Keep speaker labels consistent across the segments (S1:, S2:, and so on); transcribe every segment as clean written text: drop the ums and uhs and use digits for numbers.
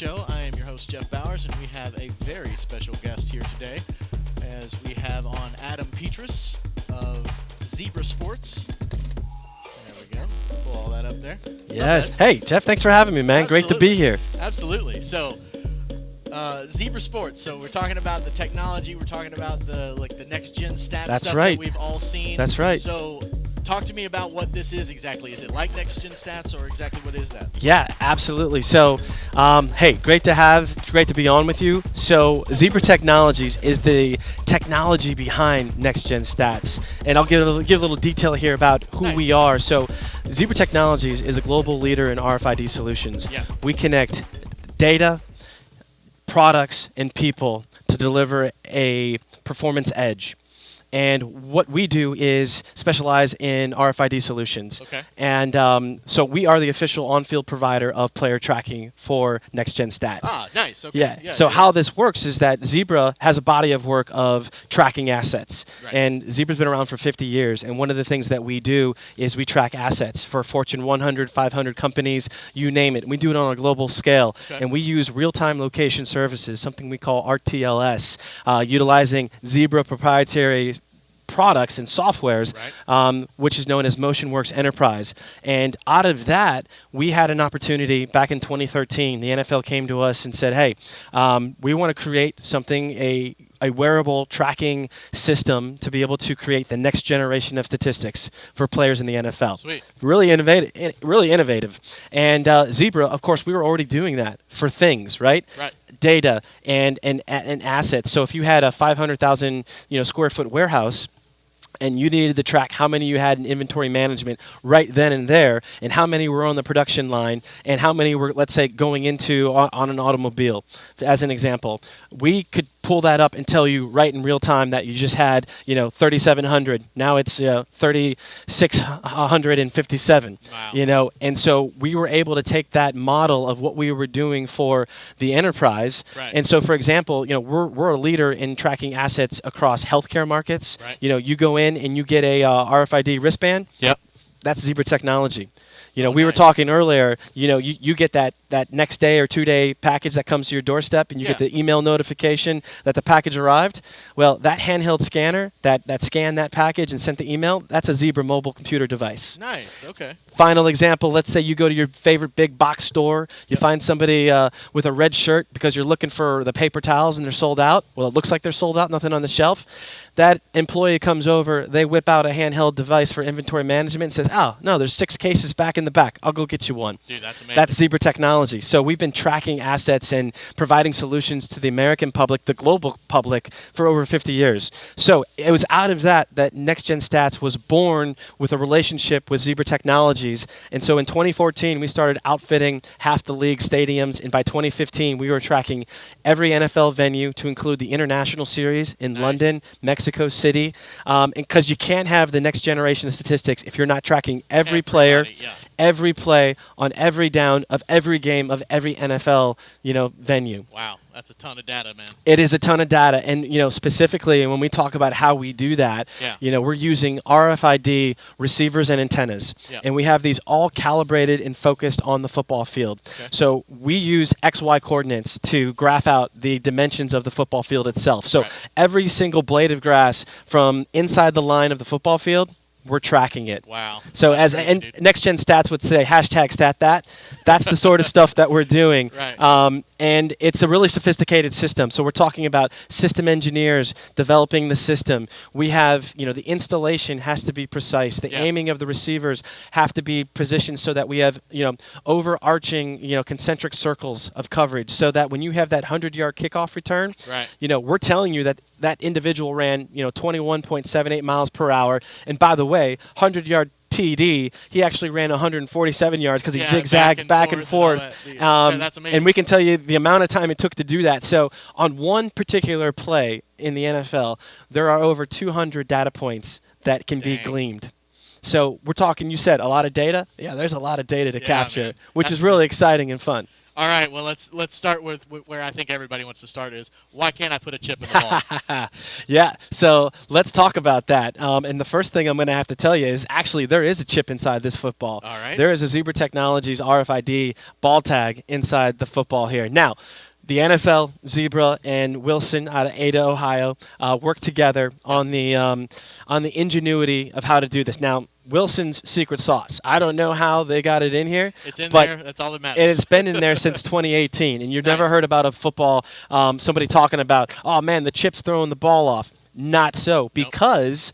S1: Show. I am your host, Jeff Bowers, and we have a very special guest here today, as we have on Adam Petrus of Zebra Sports. There we go. Pull all that up there.
S2: Yes. Hey, Jeff, thanks for having me, man.
S1: Absolutely.
S2: Great to be here.
S1: Absolutely. So, Zebra Sports. So we're talking about the technology. We're talking about the next gen stats.
S2: That's
S1: stuff
S2: right.
S1: that we've all seen.
S2: That's right.
S1: So, talk to me about what this is exactly. Is it like next gen stats, or exactly what is that?
S2: Yeah, absolutely. So, hey, great to be on with you. So, Zebra Technologies is the technology behind next gen stats, and I'll give a little detail here about who we are. So, Zebra Technologies is a global leader in RFID solutions.
S1: Yeah.
S2: We connect data, products, and people to deliver a performance edge. And what we do is specialize in RFID solutions.
S1: Okay.
S2: And so we are the official on-field provider of player tracking for Next Gen Stats.
S1: Ah, nice. Okay.
S2: Yeah. So how this works is that Zebra has a body of work of tracking assets.
S1: Right.
S2: And Zebra's been around for 50 years. And one of the things that we do is we track assets for Fortune 100, 500 companies, you name it. And we do it on a global scale.
S1: Okay.
S2: And we use real-time location services, something we call RTLS, utilizing Zebra proprietary products and softwares, which is known as MotionWorks Enterprise. And out of that, we had an opportunity back in 2013. The NFL came to us and said, hey, we want to create something, a wearable tracking system to be able to create the next generation of statistics for players in the NFL.
S1: Sweet.
S2: Really innovative. And Zebra, of course, we were already doing that for things, right?
S1: Right.
S2: Data and assets. So if you had a 500,000 square foot warehouse, and you needed to track how many you had in inventory management right then and there, and how many were on the production line, and how many were, let's say, going into on an automobile, as an example. We could pull that up and tell you right in real time that you just had, 3,700. Now it's 3,657.
S1: Wow.
S2: And so we were able to take that model of what we were doing for the enterprise.
S1: Right.
S2: And so, for example, we're a leader in tracking assets across healthcare markets.
S1: Right.
S2: You go in and you get a RFID wristband.
S1: Yep.
S2: That's Zebra technology. We
S1: nice.
S2: were talking earlier, you get that next day or 2-day package that comes to your doorstep, and you get the email notification that the package arrived. Well, that handheld scanner that scanned that package and sent the email, that's a Zebra mobile computer device.
S1: Nice. Okay.
S2: Final example, let's say you go to your favorite big box store, you find somebody with a red shirt because you're looking for the paper towels and they're sold out. Well, it looks like they're sold out, nothing on the shelf. That employee comes over, they whip out a handheld device for inventory management and says, oh, no, there's 6 cases back in the back. I'll go get you one.
S1: Dude, that's amazing.
S2: That's Zebra technology. So we've been tracking assets and providing solutions to the American public, the global public, for over 50 years. So it was out of that Next Gen Stats was born with a relationship with Zebra Technologies. And so in 2014, we started outfitting half the league stadiums. And by 2015, we were tracking every NFL venue to include the International Series in London, Mexico City. Because you can't have the next generation of statistics if you're not tracking every player, every play on every down of every game of every NFL, venue.
S1: Wow, that's a ton of data, man.
S2: It is a ton of data, and specifically when we talk about how we do that, we're using RFID receivers and antennas, and we have these all calibrated and focused on the football field.
S1: Okay.
S2: So we use XY coordinates to graph out the dimensions of the football field itself. So every single blade of grass from inside the line of the football field, we're tracking it.
S1: Wow.
S2: So
S1: That's
S2: as
S1: crazy, dude.
S2: Next Gen Stats would say, #stat that. That's the sort of stuff that we're doing.
S1: Right.
S2: And it's a really sophisticated system. So we're talking about system engineers developing the system. We have, the installation has to be precise. The aiming of the receivers have to be positioned so that we have, overarching, concentric circles of coverage, so that when you have that 100-yard kickoff return, we're telling you that that individual ran, 21.78 miles per hour. And by the way, 100-yard TD, he actually ran 147 yards because he zigzagged back and forth.
S1: That's amazing.
S2: And we can tell you the amount of time it took to do that. So on one particular play in the NFL, there are over 200 data points that can be gleaned. So we're talking, you said, a lot of data? Yeah, there's a lot of data to capture,
S1: man.
S2: which is really exciting and fun.
S1: All right, well let's start with where I think everybody wants to start is why can't I put a chip in the ball?
S2: Yeah, so let's talk about that. And the first thing I'm going to have to tell you is actually there is a chip inside this football.
S1: All right.
S2: There is a Zebra Technologies RFID ball tag inside the football here. Now, the NFL, Zebra, and Wilson out of Ada, Ohio, work together on the ingenuity of how to do this. Now, Wilson's secret sauce. I don't know how they got it in here.
S1: It's in
S2: but
S1: there. That's all that matters.
S2: and it's been in there since 2018, and you've never
S1: Nice.
S2: heard about a football, somebody talking about, oh man, the chip's throwing the ball off. Not so, because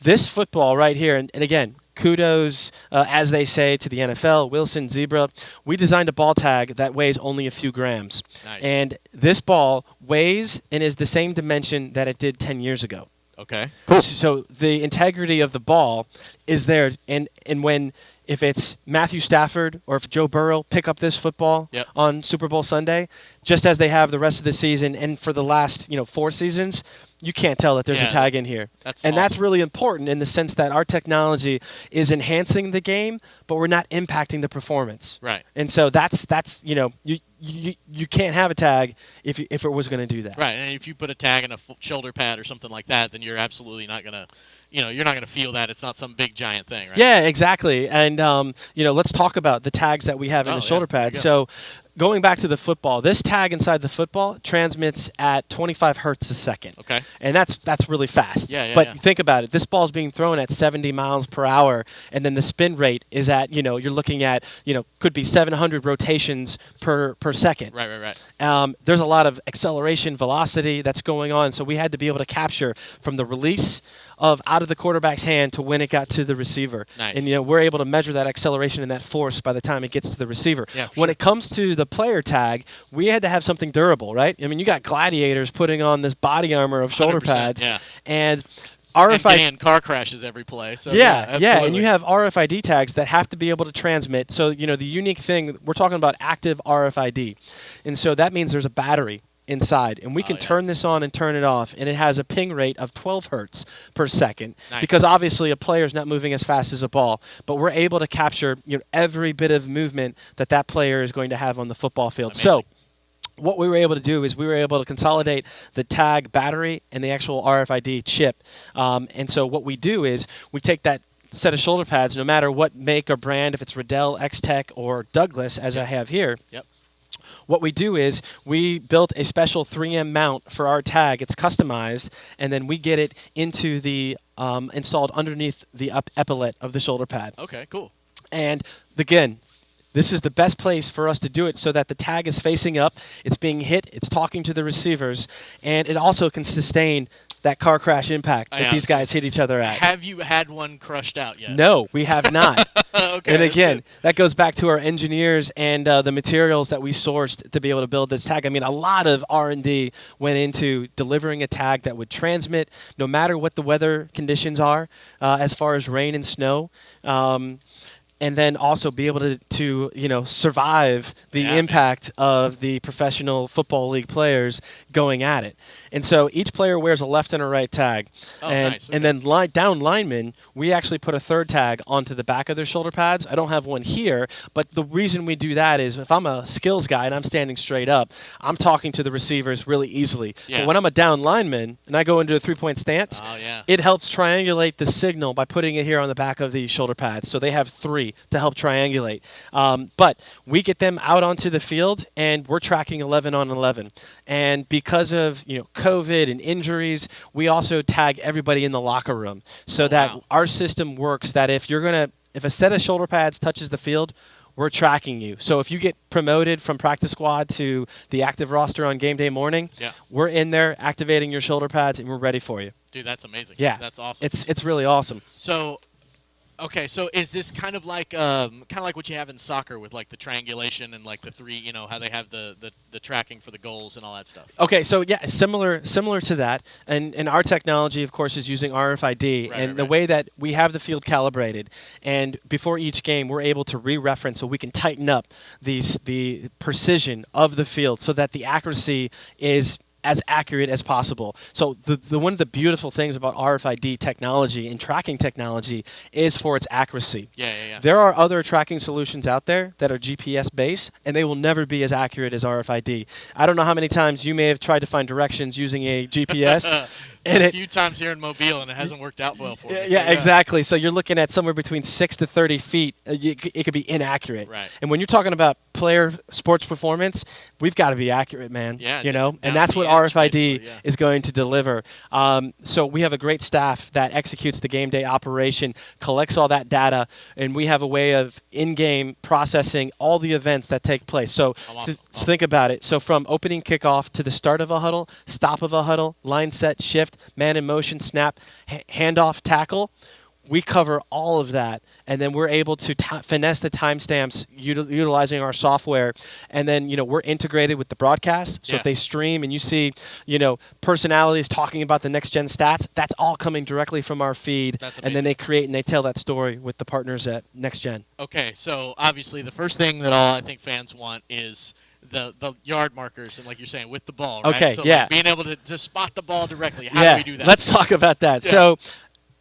S2: this football right here, and again, kudos, as they say, to the NFL, Wilson, Zebra. We designed a ball tag that weighs only a few grams.
S1: Nice.
S2: And this ball weighs and is the same dimension that it did 10 years ago.
S1: Okay.
S2: So the integrity of the ball is there, and when if it's Matthew Stafford or if Joe Burrow pick up this football
S1: Yep.
S2: on Super Bowl Sunday, just as they have the rest of the season and for the last 4 seasons, you can't tell that there's
S1: Yeah,
S2: a tag in here.
S1: that's
S2: And that's
S1: awesome.
S2: really important in the sense that our technology is enhancing the game, but we're not impacting the performance.
S1: Right.
S2: And so that's you can't have a tag if it was going to do that.
S1: Right, and if you put a tag in a shoulder pad or something like that, then you're absolutely not gonna, you're not gonna feel that. It's not some big giant thing, right?
S2: Yeah, exactly. And let's talk about the tags that we have in
S1: Oh,
S2: the
S1: yeah.
S2: shoulder
S1: There you
S2: pads.
S1: go.
S2: So, going back to the football, this tag inside the football transmits at 25 hertz a second.
S1: Okay.
S2: And that's really fast.
S1: Yeah,
S2: but
S1: yeah.
S2: think about it. This ball's being thrown at 70 miles per hour, and then the spin rate is at, you're looking at, could be 700 rotations per second.
S1: Right.
S2: There's a lot of acceleration, velocity that's going on, so we had to be able to capture from the release of out of the quarterback's hand to when it got to the receiver.
S1: Nice.
S2: And we're able to measure that acceleration and that force by the time it gets to the receiver.
S1: Yeah,
S2: When
S1: sure.
S2: it comes to the player tag, we had to have something durable, right? I mean, you got gladiators putting on this body armor of shoulder
S1: 100%,
S2: pads,
S1: yeah.
S2: and
S1: And
S2: RFID.
S1: getting in car crashes every play. So
S2: Yeah, and
S1: absolutely.
S2: you have RFID tags that have to be able to transmit. So, the unique thing, we're talking about active RFID. And so that means there's a battery inside, and we can
S1: yeah.
S2: turn this on and turn it off, and it has a ping rate of 12 hertz per second.
S1: Nice.
S2: Because obviously a player's not moving as fast as a ball, but we're able to capture every bit of movement that player is going to have on the football field.
S1: Amazing.
S2: So what we were able to do is we were able to consolidate the tag battery and the actual RFID chip. And so what we do is we take that set of shoulder pads, no matter what make or brand, if it's Riddell, X-Tech, or Douglas, as I have here.
S1: Yep.
S2: What we do is we built a special 3M mount for our tag. It's customized, and then we get it into the installed underneath the epaulet of the shoulder pad.
S1: Okay, cool.
S2: And again, this is the best place for us to do it so that the tag is facing up, it's being hit, it's talking to the receivers, and it also can sustain that car crash impact that
S1: Yeah.
S2: these guys hit each other at.
S1: Have you had one crushed out yet?
S2: No, we have not.
S1: Okay.
S2: And
S1: that's
S2: again,
S1: good.
S2: that goes back to our engineers and the materials that we sourced to be able to build this tag. I mean, a lot of R&D went into delivering a tag that would transmit no matter what the weather conditions are, as far as rain and snow. And then also be able to survive the
S1: Yeah,
S2: impact of the professional football league players going at it. And so each player wears a left and a right tag.
S1: Oh,
S2: and
S1: nice.
S2: and then down linemen, we actually put a third tag onto the back of their shoulder pads. I don't have one here, but the reason we do that is if I'm a skills guy and I'm standing straight up, I'm talking to the receivers really easily.
S1: Yeah.
S2: But when I'm a down lineman and I go into a three-point stance,
S1: Oh, yeah.
S2: it helps triangulate the signal by putting it here on the back of the shoulder pads. So they have 3 to help triangulate. But we get them out onto the field, and we're tracking 11 on 11. And because of COVID and injuries, we also tag everybody in the locker room so that
S1: wow.
S2: our system works. That if a set of shoulder pads touches the field, we're tracking you. So if you get promoted from practice squad to the active roster on game day morning,
S1: Yeah.
S2: we're in there activating your shoulder pads, and we're ready for you.
S1: Dude, that's amazing.
S2: Yeah,
S1: That's awesome.
S2: It's really awesome.
S1: So, okay, so is this kind of like what you have in soccer with like the triangulation and like the 3, how they have the tracking for the goals and all that stuff?
S2: Okay, so yeah, similar to that, and our technology, of course, is using RFID, and the
S1: right.
S2: way that we have the field calibrated, and before each game, we're able to re-reference, so we can tighten up the precision of the field, so that the accuracy is as accurate as possible. So the one of the beautiful things about RFID technology and tracking technology is for its accuracy.
S1: Yeah.
S2: There are other tracking solutions out there that are GPS based, and they will never be as accurate as RFID. I don't know how many times you may have tried to find directions using a GPS. And
S1: a few times here in Mobile, and it hasn't worked out well for me.
S2: Yeah,
S1: So,
S2: exactly. So you're looking at somewhere between 6 to 30 feet. It could be inaccurate.
S1: Right.
S2: And when you're talking about player sports performance, we've got to be accurate, man.
S1: Yeah,
S2: you know,
S1: down
S2: and that's
S1: to
S2: what
S1: the edge,
S2: RFID
S1: basically, yeah.
S2: is going to deliver. So we have a great staff that executes the game day operation, collects all that data, and we have a way of in-game processing all the events that take place. So
S1: Awesome.
S2: think about it. So from opening kickoff to the start of a huddle, stop of a huddle, line set, shift, man in motion, snap, handoff, tackle. We cover all of that, and then we're able to finesse the timestamps utilizing our software. And then, we're integrated with the broadcast. So if they stream and you see, personalities talking about the next gen stats, that's all coming directly from our feed. And then they create and they tell that story with the partners at Next Gen.
S1: Okay, so obviously the first thing that I think fans want is the yard markers, and like you're saying, with the ball, right?
S2: Okay,
S1: so
S2: yeah.
S1: Like being able to spot the ball directly. How do we do that?
S2: Let's talk about that.
S1: Yeah.
S2: So,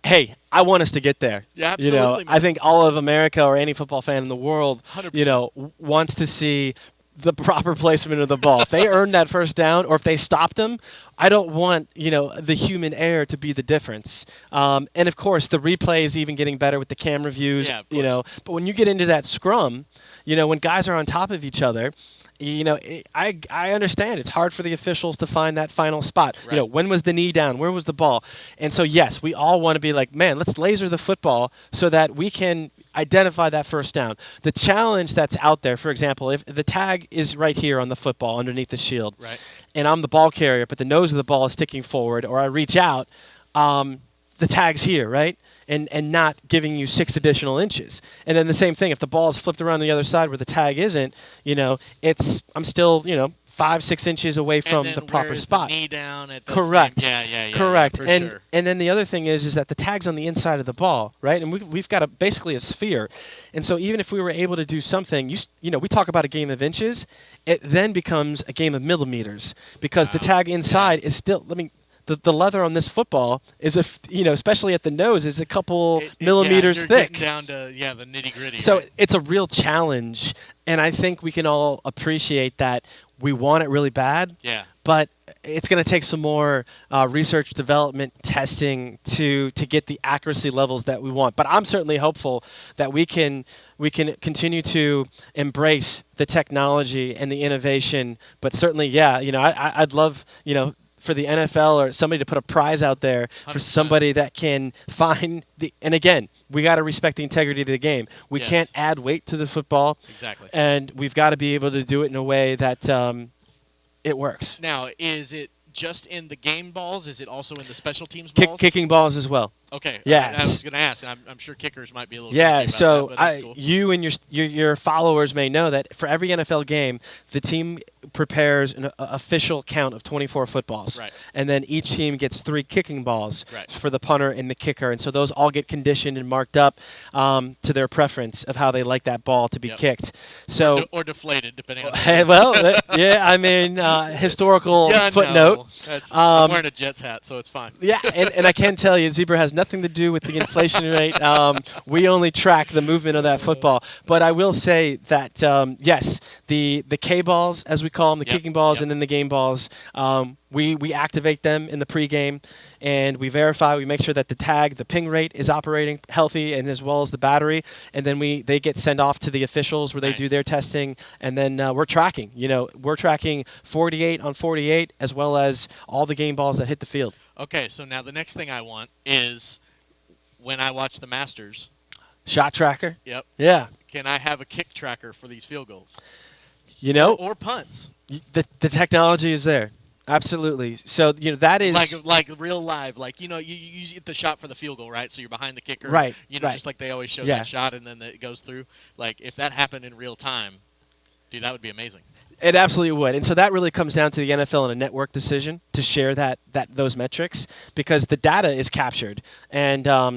S2: hey, I want us to get there.
S1: Yeah, absolutely.
S2: I think all of America or any football fan in the world,
S1: 100%.
S2: Wants to see the proper placement of the ball. If they earned that first down or if they stopped them, I don't want, the human error to be the difference. And of course, the replay is even getting better with the camera views,
S1: Yeah, of course.
S2: But when you get into that scrum, when guys are on top of each other, I understand it's hard for the officials to find that final spot.
S1: Right.
S2: When was the knee down? Where was the ball? And so, yes, we all want to be like, man, let's laser the football so that we can identify that first down. The challenge that's out there, for example, if the tag is right here on the football underneath the shield,
S1: Right.
S2: and I'm the ball carrier, but the nose of the ball is sticking forward, or I reach out, the tag's here, right? And not giving you 6 additional inches. And then the same thing, if the ball is flipped around the other side where the tag isn't, I'm still, 5-6 inches away from the proper spot.
S1: The knee down at the
S2: Correct.
S1: Yeah.
S2: Correct.
S1: For
S2: and
S1: sure.
S2: and then the other thing is that the tag's on the inside of the ball, right? And we've got basically a sphere. And so even if we were able to do something, we talk about a game of inches, it then becomes a game of millimeters because the tag inside is still. The leather on this football is especially at the nose, is a couple millimeters
S1: you're
S2: thick.
S1: Getting down to the nitty gritty.
S2: So
S1: right?
S2: it's a real challenge, and I think we can all appreciate that we want it really bad.
S1: Yeah.
S2: But it's going to take some more research, development, testing to get the accuracy levels that we want. But I'm certainly hopeful that we can continue to embrace the technology and the innovation. But certainly, I'd love for the NFL or somebody to put a prize out there
S1: 100%.
S2: for somebody that can find the. And again, we got to respect the integrity of the game. We can't add weight to the football.
S1: Exactly.
S2: And we've got to be able to do it in a way that it works.
S1: Now, is it just in the game balls? Is it also in the special teams balls?
S2: Kicking balls as well.
S1: Okay.
S2: Yes.
S1: I was going to ask, and I'm sure kickers might be a little
S2: Yeah,
S1: tricky about
S2: so
S1: that, but that's cool.
S2: you and your followers may know that for every NFL game, the team prepares an official count of 24 footballs.
S1: Right.
S2: And then each team gets 3 kicking balls
S1: Right.
S2: for the punter and the kicker. And so those all get conditioned and marked up to their preference of how they like that ball to be kicked. So
S1: or deflated, depending on
S2: historical footnote.
S1: No. I'm wearing a Jets hat, so it's fine.
S2: Yeah, and I can tell you, Zebra has nothing to do with the inflation rate. We only track the movement of that football. But I will say that, yes, the K balls, as we call them, the kicking balls, and then the game balls, we activate them in the pregame, and we verify, we make sure that the ping rate is operating healthy, and as well as the battery, and then they get sent off to the officials where they do their testing, and then we're tracking. We're tracking 48 on 48 as well as all the game balls that hit the field.
S1: Okay, so now the next thing I want is when I watch the Masters.
S2: Shot tracker?
S1: Yep.
S2: Yeah.
S1: Can I have a kick tracker for these field goals? Or punts.
S2: The technology is there. Absolutely. So, that is
S1: like real live. Like, you get the shot for the field goal, right? So you're behind the kicker.
S2: Right.
S1: Just like they always show that shot and then it goes through. Like, if that happened in real time, dude, that would be amazing.
S2: It absolutely would, and so that really comes down to the NFL and a network decision to share those metrics because the data is captured, and
S1: I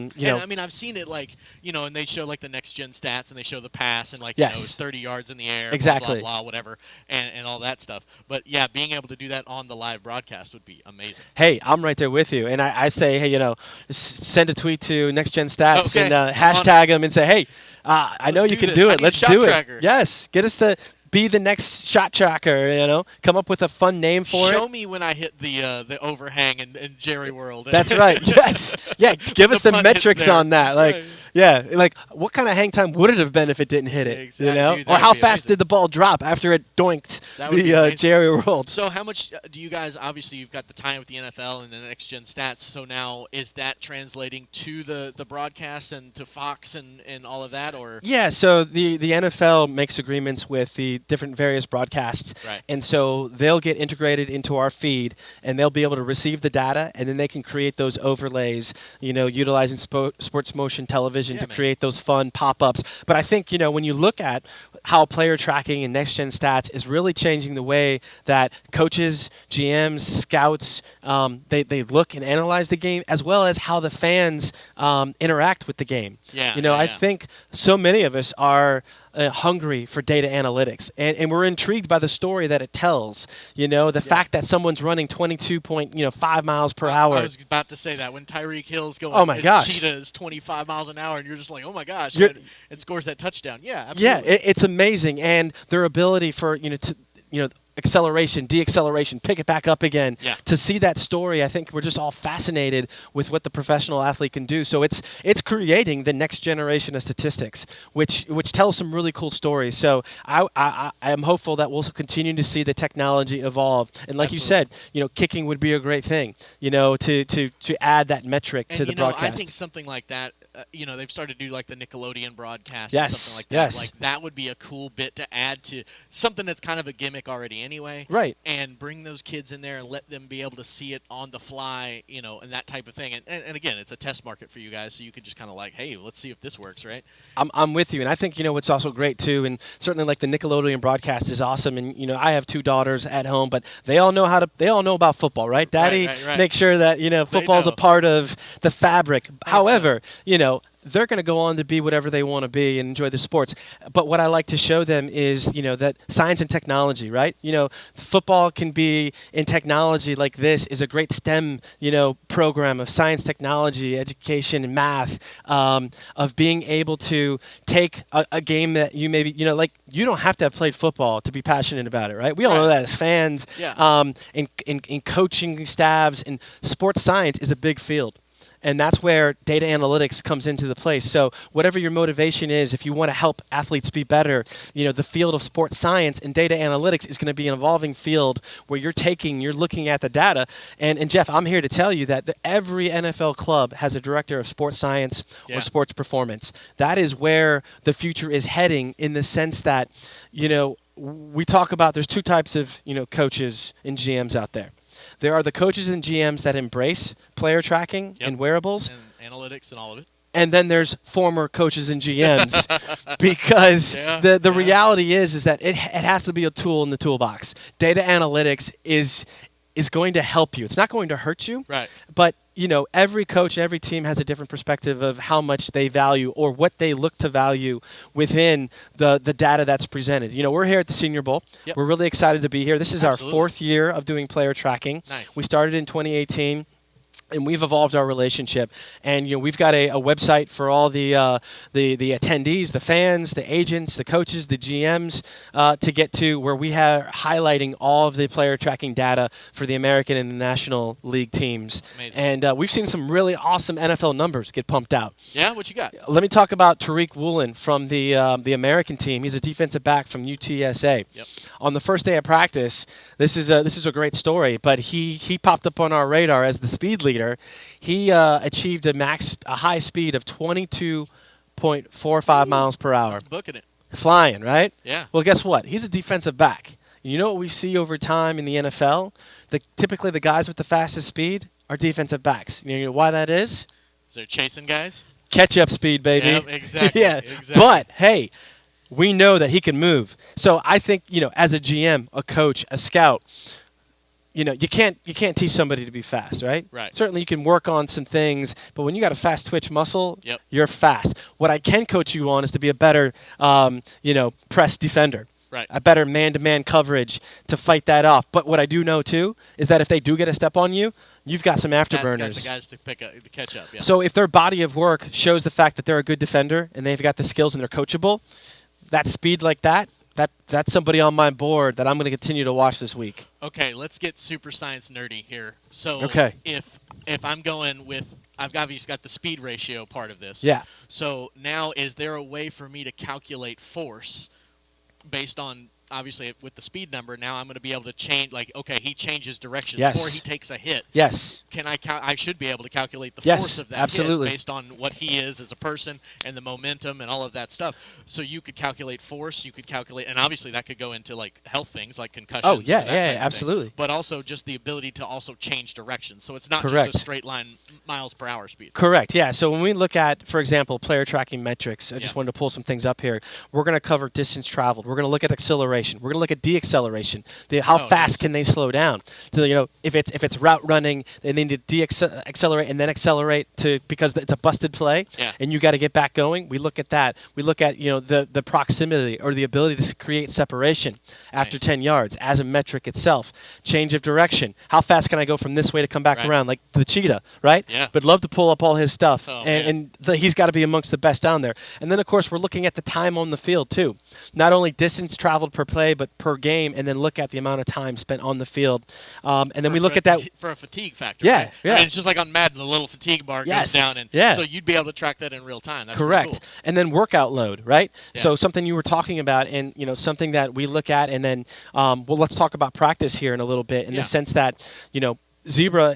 S1: mean, I've seen it and they show like the next gen stats and they show the pass and
S2: Yes.
S1: it's 30 yards in the air,
S2: Exactly.
S1: blah blah blah, whatever, and all that stuff. But yeah, being able to do that on the live broadcast would be amazing.
S2: Hey, I'm right there with you, and I say, hey, send a tweet to Next Gen Stats
S1: Okay,
S2: and
S1: I'm
S2: hashtag them and say, hey, I know you
S1: do
S2: can
S1: this.
S2: do
S1: I
S2: it.
S1: need a
S2: Let's
S1: shot
S2: do
S1: tracker.
S2: it. Yes, get us to be the next shot tracker. Come up with a fun name for
S1: Show
S2: it.
S1: me when I hit the overhang in Jerry World.
S2: That's right. Yes. Yeah. Give us the
S1: punt hits
S2: metrics
S1: there.
S2: on that.
S1: Right.
S2: Yeah. Like, what kind of hang time would it have been if it didn't hit it?
S1: Exactly. Dude,
S2: Or how
S1: that'd be
S2: fast
S1: amazing.
S2: did the ball drop after it doinked
S1: That would be
S2: the
S1: amazing.
S2: Jerry World?
S1: So how much do you guys, obviously you've got the tie with the NFL and the next gen stats, so now is that translating to the broadcast and to Fox and all of that, or?
S2: Yeah, so the NFL makes agreements with the different various broadcasts,
S1: Right.
S2: and so they'll get integrated into our feed, and they'll be able to receive the data, and then they can create those overlays, utilizing sports motion television to
S1: man.
S2: create those fun pop-ups. But I think, when you look at how player tracking and next-gen stats is really changing the way that coaches, GMs, scouts, they look and analyze the game, as well as how the fans interact with the game.
S1: Yeah,
S2: I
S1: yeah.
S2: think so many of us are hungry for data analytics, and we're intrigued by the story that it tells. The fact that someone's running 22.5 miles per hour.
S1: I was about to say that when Tyreek Hill's going,
S2: Oh my gosh.
S1: Cheetah is 25 miles an hour, and you're just like, oh my gosh,
S2: You're-
S1: and scores that touchdown. Yeah,
S2: Yeah,
S1: absolutely.
S2: it's amazing, and their ability for acceleration, deacceleration, pick it back up again.
S1: Yeah.
S2: To see that story, I think we're just all fascinated with what the professional athlete can do. So it's creating the next generation of statistics, which tells some really cool stories. So I am hopeful that we'll continue to see the technology evolve. And like
S1: Absolutely.
S2: you said, kicking would be a great thing. To add that metric
S1: And
S2: to the broadcast.
S1: I think something like that, they've started to do like the Nickelodeon broadcast
S2: Yes,
S1: and something like that.
S2: yes.
S1: Like that would be a cool bit to add to something that's kind of a gimmick already anyway.
S2: Right.
S1: And bring those kids in there and let them be able to see it on the fly, and that type of thing. And again, it's a test market for you guys, so you can just kind of like, hey, let's see if this works, right?
S2: I'm with you, and I think what's also great too, and certainly like the Nickelodeon broadcast is awesome. And I have 2 daughters at home, but they all know about football, right? Daddy,
S1: right.
S2: make sure that football's a
S1: know.
S2: part of the fabric.
S1: 100%.
S2: However, they're going to go on to be whatever they want to be and enjoy the sports. But what I like to show them is, that science and technology, right? Football can be in technology like this is a great STEM, program of science, technology, education, and math, of being able to take a game that you maybe, you don't have to have played football to be passionate about it, right? We all know that as fans.
S1: Yeah.
S2: In coaching staffs, and sports science is a big field. And that's where data analytics comes into the place. So whatever your motivation is, if you want to help athletes be better, the field of sports science and data analytics is going to be an evolving field where you're looking at the data. And Jeff, I'm here to tell you that every NFL club has a director of sports science or sports performance. That is where the future is heading, in the sense that, we talk about there's 2 types of, coaches and GMs out there. There are the coaches and GMs that embrace player tracking and wearables.
S1: And analytics and all of it.
S2: And then there's former coaches and GMs, because the reality is that it has to be a tool in the toolbox. Data analytics is going to help you. It's not going to hurt you.
S1: Right.
S2: But every coach and every team has a different perspective of how much they value or what they look to value within the data that's presented. We're here at the Senior Bowl.
S1: Yep.
S2: We're really excited to be here. This is
S1: Absolutely.
S2: our 4th year of doing player tracking.
S1: Nice.
S2: We started in 2018. And we've evolved our relationship, and we've got a website for all the attendees, the fans, the agents, the coaches, the GMs, to get to, where we have highlighting all of the player tracking data for the American and the National League teams.
S1: Amazing.
S2: And we've seen some really awesome NFL numbers get pumped out.
S1: Yeah, what you got?
S2: Let me talk about Tariq Woolen from the American team. He's a defensive back from UTSA.
S1: Yep.
S2: On the first day of practice, this is a great story, but he popped up on our radar as the speed leader. He achieved a high speed of 22.45 miles per hour.
S1: That's booking it.
S2: Flying, right?
S1: Yeah.
S2: Well, guess what? He's a defensive back. You know what we see over time in the NFL? Typically the guys with the fastest speed are defensive backs. You know why that is?
S1: So they're chasing guys?
S2: Catch-up speed, baby.
S1: Yep, exactly.
S2: Yeah.
S1: Exactly.
S2: But, hey, we know that he can move. So I think, as a GM, a coach, a scout, you can't teach somebody to be fast, right?
S1: Right.
S2: Certainly you can work on some things, but when you got a fast twitch muscle,
S1: Yep.
S2: you're fast. What I can coach you on is to be a better, press defender.
S1: Right.
S2: A better man-to-man coverage to fight that off. But what I do know, too, is that if they do get a step on you, you've got some afterburners.
S1: That's got the guys to catch up, yeah.
S2: So if their body of work shows the fact that they're a good defender and they've got the skills and they're coachable, that speed like that's somebody on my board that I'm going to continue to watch this week.
S1: Okay, let's get super science nerdy here. So
S2: Okay.
S1: if I'm going with, I've obviously got the speed ratio part of this.
S2: Yeah.
S1: So now is there a way for me to calculate force based on, obviously, with the speed number? Now I'm going to be able to change, like, okay, he changes directions
S2: Yes.
S1: or he takes a hit.
S2: Yes.
S1: Can I should be able to calculate the
S2: Yes,
S1: force of that
S2: absolutely.
S1: hit based on what he is as a person and the momentum and all of that stuff. So you could calculate force, you could calculate, and obviously that could go into like health things like concussions.
S2: Oh, yeah,
S1: and that type of thing.
S2: absolutely.
S1: But also just the ability to also change direction. So it's not
S2: Correct.
S1: just a straight line miles per hour speed.
S2: Correct, yeah. So when we look at, for example, player tracking metrics, I just
S1: Yeah.
S2: wanted to pull some things up here. We're going to cover distance traveled. We're going to look at acceleration. We're going to look at deceleration. How
S1: Oh,
S2: fast
S1: nice.
S2: can they slow down? So, if it's route running, they need to de-accelerate and then accelerate because it's a busted play,
S1: Yeah.
S2: and you got to get back going. We look at that. We look at the proximity or the ability to create separation after
S1: Nice.
S2: 10 yards as a metric itself. Change of direction. How fast can I go from this way to come back
S1: Right.
S2: around, like the cheetah, right?
S1: Yeah.
S2: But love to pull up all his stuff,
S1: Oh,
S2: and he's got to be amongst the best down there. And then, of course, we're looking at the time on the field, too. Not only distance traveled per play, but per game, and then look at the amount of time spent on the field. And then we look at that.
S1: For a fatigue factor.
S2: Yeah,
S1: right?
S2: yeah.
S1: I mean, it's just like on Madden, the little fatigue bar
S2: Yes,
S1: goes down, and
S2: yeah.
S1: so you'd be able to track that in real time. That's
S2: Correct.
S1: pretty cool.
S2: And then workout load, right?
S1: Yeah.
S2: So something you were talking about, and something that we look at, and then let's talk about practice here in a little bit, in
S1: Yeah.
S2: the sense that Zebra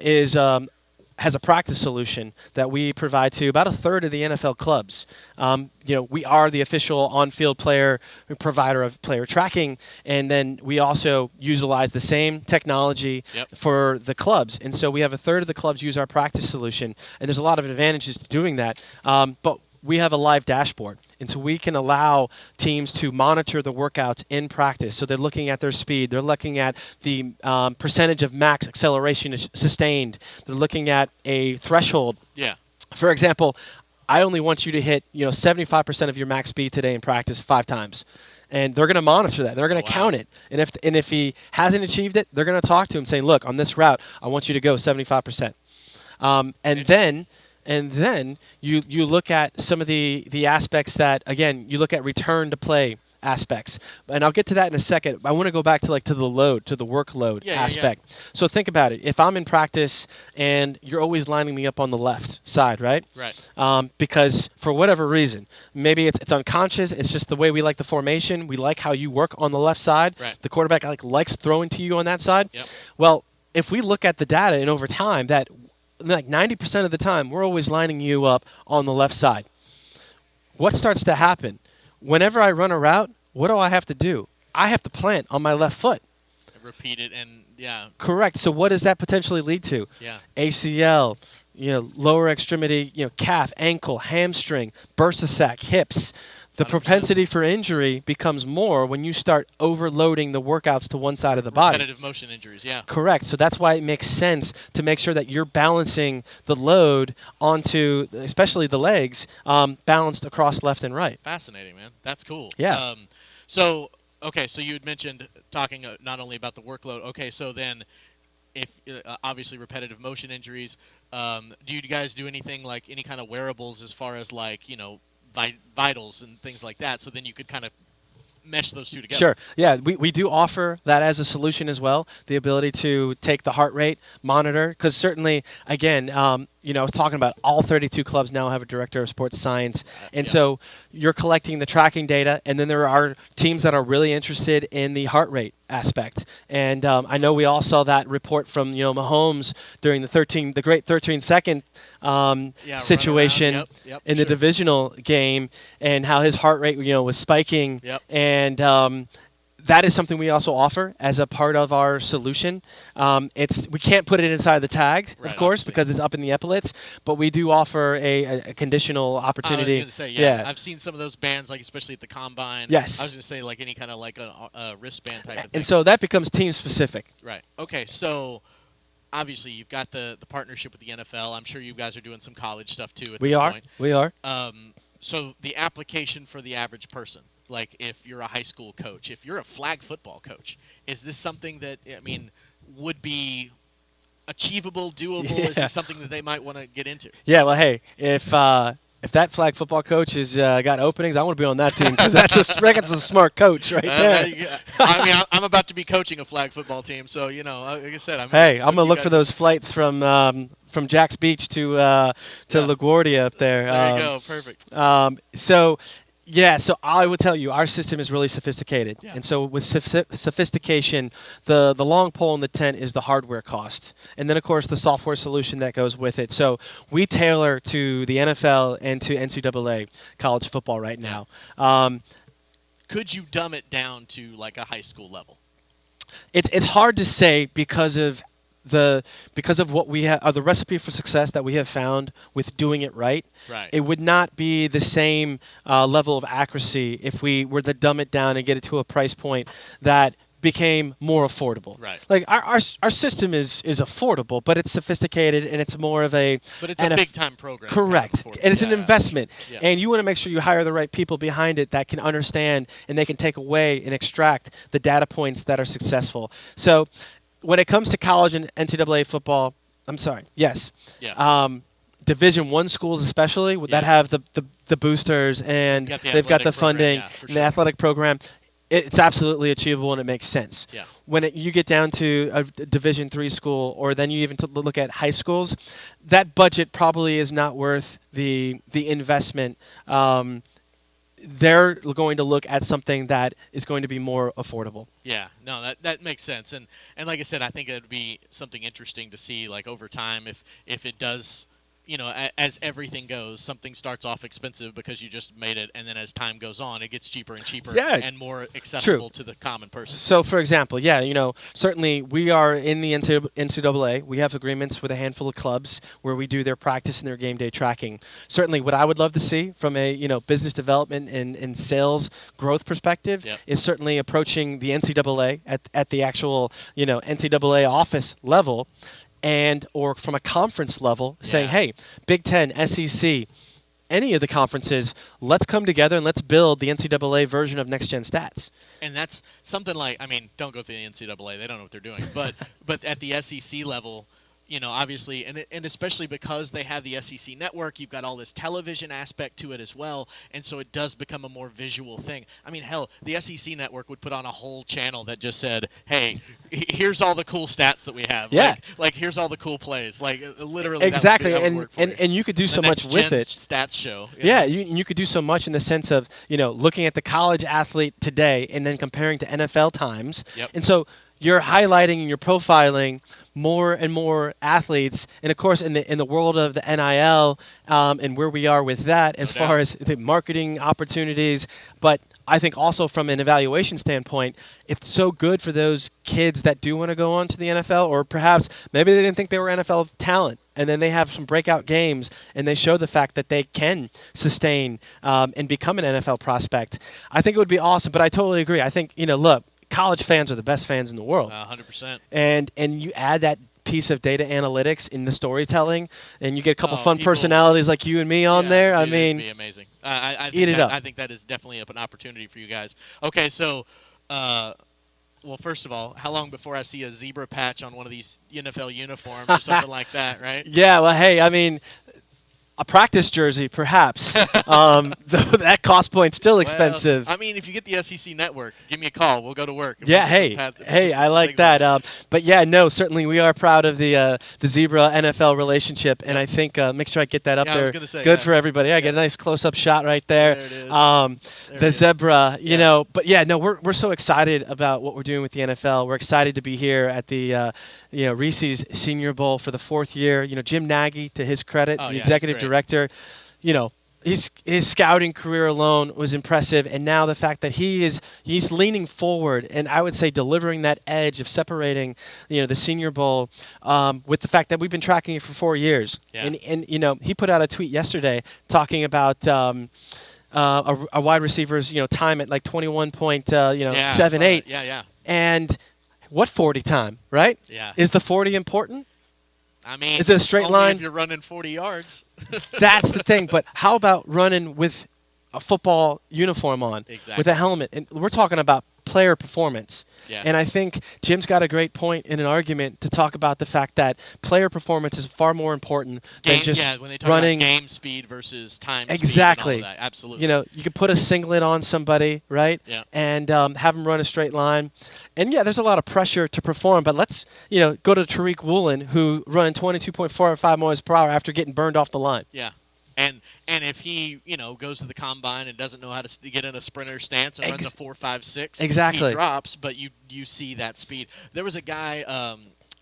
S2: has a practice solution that we provide to about a third of the NFL clubs. We are the official on-field player provider of player tracking, and then we also utilize the same technology
S1: Yep.
S2: for the clubs. And so we have a third of the clubs use our practice solution, and there's a lot of advantages to doing that. But we have a live dashboard, and so we can allow teams to monitor the workouts in practice. So they're looking at their speed, they're looking at the percentage of max acceleration is sustained, they're looking at a threshold.
S1: Yeah.
S2: For example, I only want you to hit 75% of your max speed today in practice 5 times. And they're going to monitor that. They're going to
S1: Wow.
S2: count it. And if he hasn't achieved it, they're going to talk to him saying, look, on this route, I want you to go 75%. And then you look at some of the aspects that, again, you look at return to play aspects. And I'll get to that in a second. I want to go back to the workload
S1: Yeah, yeah,
S2: aspect. So think about it. If I'm in practice and you're always lining me up on the left side, right?
S1: Right.
S2: Because for whatever reason, maybe it's unconscious. It's just the way we like the formation. We like how you work on the left side.
S1: Right.
S2: The quarterback likes throwing to you on that side.
S1: Yep.
S2: Well, if we look at the data and over time, that like 90% of the time, we're always lining you up on the left side. What starts to happen? Whenever I run a route, what do I have to do? I have to plant on my left foot.
S1: Repeat it, and yeah.
S2: Correct. So what does that potentially lead to?
S1: Yeah.
S2: ACL, lower extremity, calf, ankle, hamstring, bursa sac, hips. The
S1: 100%.
S2: propensity for injury becomes more when you start overloading the workouts to one side of the body.
S1: Repetitive motion injuries, yeah.
S2: Correct. So that's why it makes sense to make sure that you're balancing the load onto, especially the legs, balanced across left and right.
S1: Fascinating, man. That's cool.
S2: Yeah.
S1: So you had mentioned talking not only about the workload. Okay, so then if obviously repetitive motion injuries, do you guys do anything like any kind of wearables as far as like, vitals and things like that, so then you could kind of mesh those two together?
S2: Sure. Yeah, we do offer that as a solution as well, the ability to take the heart rate monitor, because certainly, again, I was talking about all 32 clubs now have a director of sports science, and
S1: Yeah.
S2: so you're collecting the tracking data, and then there are teams that are really interested in the heart rate aspect. And I know we all saw that report from Mahomes during the great 13-second
S1: Yeah,
S2: situation
S1: run around. Yep,
S2: in the
S1: sure.
S2: divisional game, and how his heart rate was spiking.
S1: Yep.
S2: And that is something we also offer as a part of our solution. We can't put it inside the tag,
S1: Right,
S2: of course,
S1: obviously.
S2: because it's up in the epaulets, but we do offer a conditional
S1: I
S2: opportunity.
S1: was gonna say, yeah, I've seen some of those bands, like especially at the combine.
S2: Yes.
S1: I was gonna say like any kind of like a wristband type of thing.
S2: And so that becomes team specific.
S1: Right. Okay. So obviously you've got the partnership with the NFL. I'm sure you guys are doing some college stuff too at
S2: We
S1: this
S2: are.
S1: point.
S2: We are.
S1: So the application for the average person, like if you're a high school coach, if you're a flag football coach, is this something that would be achievable, doable?
S2: Yeah.
S1: Is this something that they might want to get into?
S2: Yeah. Well, hey, if that flag football coach has got openings, I want to be on that team because that's a smart coach right there.
S1: I mean, I'm about to be coaching a flag football team, so like I said,
S2: Hey, I'm gonna look for those flights from Jack's Beach to LaGuardia up there.
S1: There you go, perfect.
S2: So I would tell you, our system is really sophisticated,
S1: Yeah.
S2: and so with sophistication, the long pole in the tent is the hardware cost, and then of course the software solution that goes with it. So we tailor to the NFL and to NCAA college football right now.
S1: Could you dumb it down to like a high school level?
S2: It's hard to say because of what we have, the recipe for success that we have found with doing it right.
S1: Right.
S2: It would not be the same level of accuracy if we were to dumb it down and get it to a price point that became more affordable.
S1: Right.
S2: Like our system is affordable, but it's sophisticated and it's more of a.
S1: But it's a big time program.
S2: Correct.
S1: Kind of
S2: And it's an investment.
S1: Yeah.
S2: And you want to make sure you hire the right people behind it that can understand and they can take away and extract the data points that are successful. So when it comes to college and NCAA football, yes.
S1: Yeah.
S2: Division I schools especially that have the boosters and they've got the funding and the athletic program, it's absolutely achievable and it makes sense.
S1: Yeah.
S2: When you get down to a Division III school, or then you even look at high schools, that budget probably is not worth the investment. They're going to look at something that is going to be more affordable.
S1: Yeah, no, that makes sense, and like I said, I think it would be something interesting to see, like over time, if it does, as everything goes, something starts off expensive because you just made it, and then as time goes on, it gets cheaper and cheaper and more accessible to the common person.
S2: So, for example, certainly we are in the NCAA. We have agreements with a handful of clubs where we do their practice and their game day tracking. Certainly, what I would love to see from a business development and sales growth perspective is certainly approaching the NCAA at the actual NCAA office level. Or from a conference level, saying, hey, Big Ten, SEC, any of the conferences, let's come together and let's build the NCAA version of Next Gen Stats.
S1: And that's something like, don't go through the NCAA. They don't know what they're doing. But at the SEC level, obviously, and especially because they have the SEC network, you've got all this television aspect to it as well, and so it does become a more visual thing. Hell, the SEC network would put on a whole channel that just said, hey, here's all the cool stats that we have.
S2: Yeah.
S1: Like here's all the cool plays. Like, literally.
S2: Exactly,
S1: that would work for
S2: and you could do so much with it.
S1: Stats show.
S2: Yeah, you could do so much in the sense of, looking at the college athlete today and then comparing to NFL times.
S1: Yep.
S2: And so you're highlighting and you're profiling more and more athletes, and of course in the world of the NIL and where we are with that as far as the marketing opportunities, but I think also from an evaluation standpoint, it's so good for those kids that do want to go on to the NFL, or perhaps maybe they didn't think they were NFL talent, and then they have some breakout games and they show the fact that they can sustain and become an NFL prospect. I think it would be awesome, but I totally agree. I think, look, college fans are the best fans in the world.
S1: 100%.
S2: And you add that piece of data analytics in the storytelling, and you get a couple fun personalities like you and me on there.
S1: It'd be amazing. I
S2: eat it up.
S1: I think that is definitely an opportunity for you guys. Okay, so, well, first of all, how long before I see a zebra patch on one of these NFL uniforms or something like that, right?
S2: Yeah, well, hey, a practice jersey, perhaps. That cost point's still expensive.
S1: If you get the SEC network, give me a call. We'll go to work.
S2: Yeah, hey, I like that. But yeah, no, certainly we are proud of the Zebra NFL relationship, and I think make sure I get that up there.
S1: I was gonna say,
S2: good for everybody. I get a nice close-up shot right there.
S1: There it is.
S2: The zebra, But yeah, no, we're so excited about what we're doing with the NFL. We're excited to be here at the Reese's Senior Bowl for the 4th year. Jim Nagy, to his credit, the executive director, his scouting career alone was impressive, and now the fact that he's leaning forward, and I would say delivering that edge of separating, the Senior Bowl, with the fact that we've been tracking it for 4 years.
S1: Yeah.
S2: And he put out a tweet yesterday talking about a wide receiver's time at like 21.78.
S1: Yeah.
S2: And what 40 time, right?
S1: Yeah.
S2: Is the 40 important?
S1: I mean,
S2: is it a straight
S1: only
S2: line?
S1: If you're running 40 yards.
S2: That's the thing. But how about running with a football uniform on,
S1: Exactly.
S2: with a helmet? And we're talking about player performance.
S1: Yeah.
S2: And I think Jim's got a great point in an argument to talk about the fact that player performance is far more important than just
S1: when they talk
S2: running
S1: about game speed versus time
S2: exactly.
S1: speed and all of that. Absolutely.
S2: You could put a singlet on somebody, right?
S1: Yeah.
S2: And have them run a straight line. And yeah, there's a lot of pressure to perform, but let's go to Tariq Woolen, who run 22.45 miles per hour after getting burned off the line.
S1: Yeah. And if he goes to the combine and doesn't know how to get in a sprinter stance and runs a 4.56,
S2: exactly.
S1: he drops. But you see that speed. There was a guy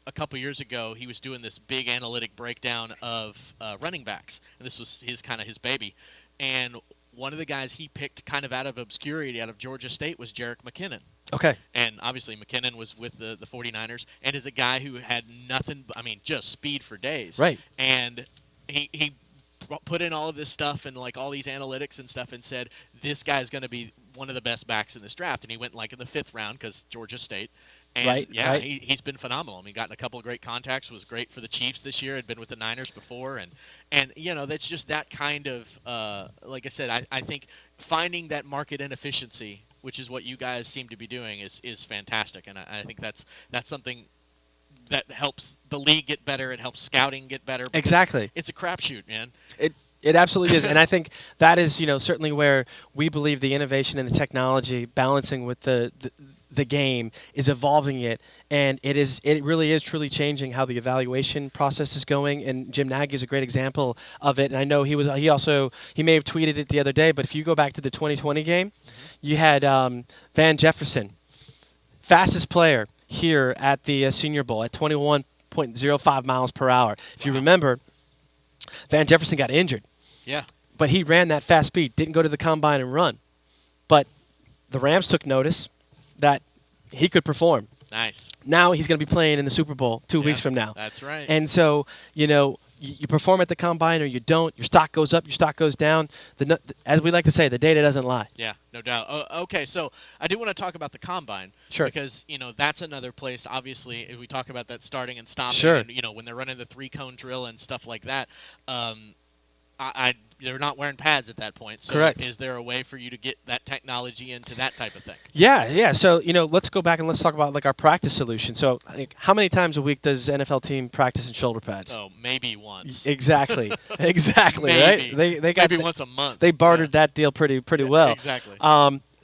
S1: a couple years ago. He was doing this big analytic breakdown of running backs, and this was his baby. And one of the guys he picked kind of out of obscurity out of Georgia State was Jerick McKinnon.
S2: Okay.
S1: And obviously McKinnon was with the 49ers and is a guy who had nothing, just speed for days.
S2: Right.
S1: And he put in all of this stuff and like all these analytics and stuff and said, this guy's going to be one of the best backs in this draft. And he went like in the 5th round because Georgia State. And
S2: right.
S1: He's been phenomenal. He got in a couple of great contacts, was great for the Chiefs this year, had been with the Niners before. And that's just that kind of, like I said, I think finding that market inefficiency, which is what you guys seem to be doing, is fantastic. And I think that's something that helps the league get better. It helps scouting get better.
S2: Exactly.
S1: It's a crapshoot, man.
S2: It absolutely is, and I think that is certainly where we believe the innovation and the technology balancing with the game is evolving it, and it really is truly changing how the evaluation process is going. And Jim Nagy is a great example of it. And I know he may have tweeted it the other day, but if you go back to the 2020 game, you had Van Jefferson, fastest player here at the Senior Bowl at 21.05 miles per hour. If you remember, Van Jefferson got injured.
S1: Yeah.
S2: But he ran that fast speed, didn't go to the combine and run. But the Rams took notice that he could perform.
S1: Nice.
S2: Now he's going to be playing in the Super Bowl 2 weeks from now.
S1: That's right.
S2: And so, you perform at the combine or you don't, your stock goes up, your stock goes down. As we like to say, the data doesn't lie.
S1: Yeah, no doubt. Okay, so I do want to talk about the combine.
S2: Sure.
S1: Because, that's another place, obviously, if we talk about that starting and stopping.
S2: Sure.
S1: And, when they're running the 3-cone drill and stuff like that, they're not wearing pads at that point. So
S2: correct.
S1: Is there a way for you to get that technology into that type of thing?
S2: Yeah. So, let's go back and let's talk about like our practice solution. So, I think how many times a week does NFL team practice in shoulder pads?
S1: Oh, maybe once.
S2: Exactly. Exactly.
S1: Maybe.
S2: Right? They got
S1: maybe once a month.
S2: They bartered that deal pretty well.
S1: Exactly.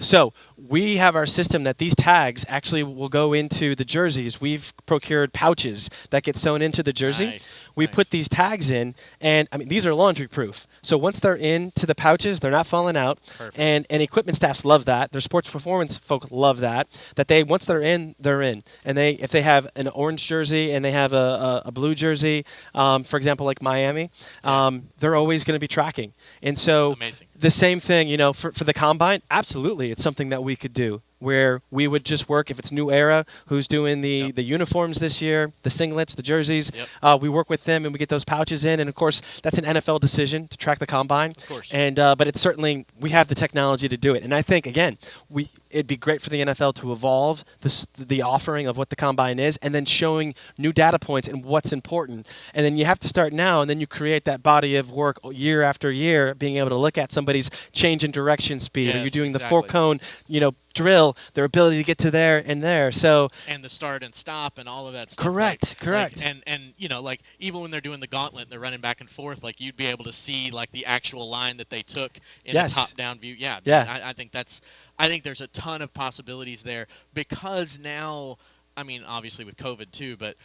S2: So we have our system that these tags actually will go into the jerseys. We've procured pouches that get sewn into the jersey.
S1: Nice.
S2: We put these tags in, and these are laundry proof. So once they're into the pouches, they're not falling out.
S1: Perfect.
S2: And equipment staffs love that. Their sports performance folk love that. Once they're in, they're in. And if they have an orange jersey and they have a blue jersey, for example, like Miami, they're always going to be tracking. And so
S1: amazing.
S2: The same thing, for the combine, absolutely, it's something that we could do where we would just work, if it's New Era, who's doing the uniforms this year, the singlets, the jerseys, we work with them and we get those pouches in. And, of course, that's an NFL decision to track the combine.
S1: Of course.
S2: And but it's certainly, we have the technology to do it. And I think, again, it'd be great for the NFL to evolve the offering of what the combine is and then showing new data points and what's important. And then you have to start now, and then you create that body of work year after year, being able to look at somebody's change in direction speed.
S1: Yes,
S2: or you're doing
S1: exactly.
S2: the 4-cone, drill, their ability to get to there and there. So
S1: and the start and stop and all of that stuff.
S2: Correct.
S1: And like even when they're doing the gauntlet and they're running back and forth, like you'd be able to see like the actual line that they took in a top-down view. Yeah. I think there's a ton of possibilities there because now, obviously with COVID too, but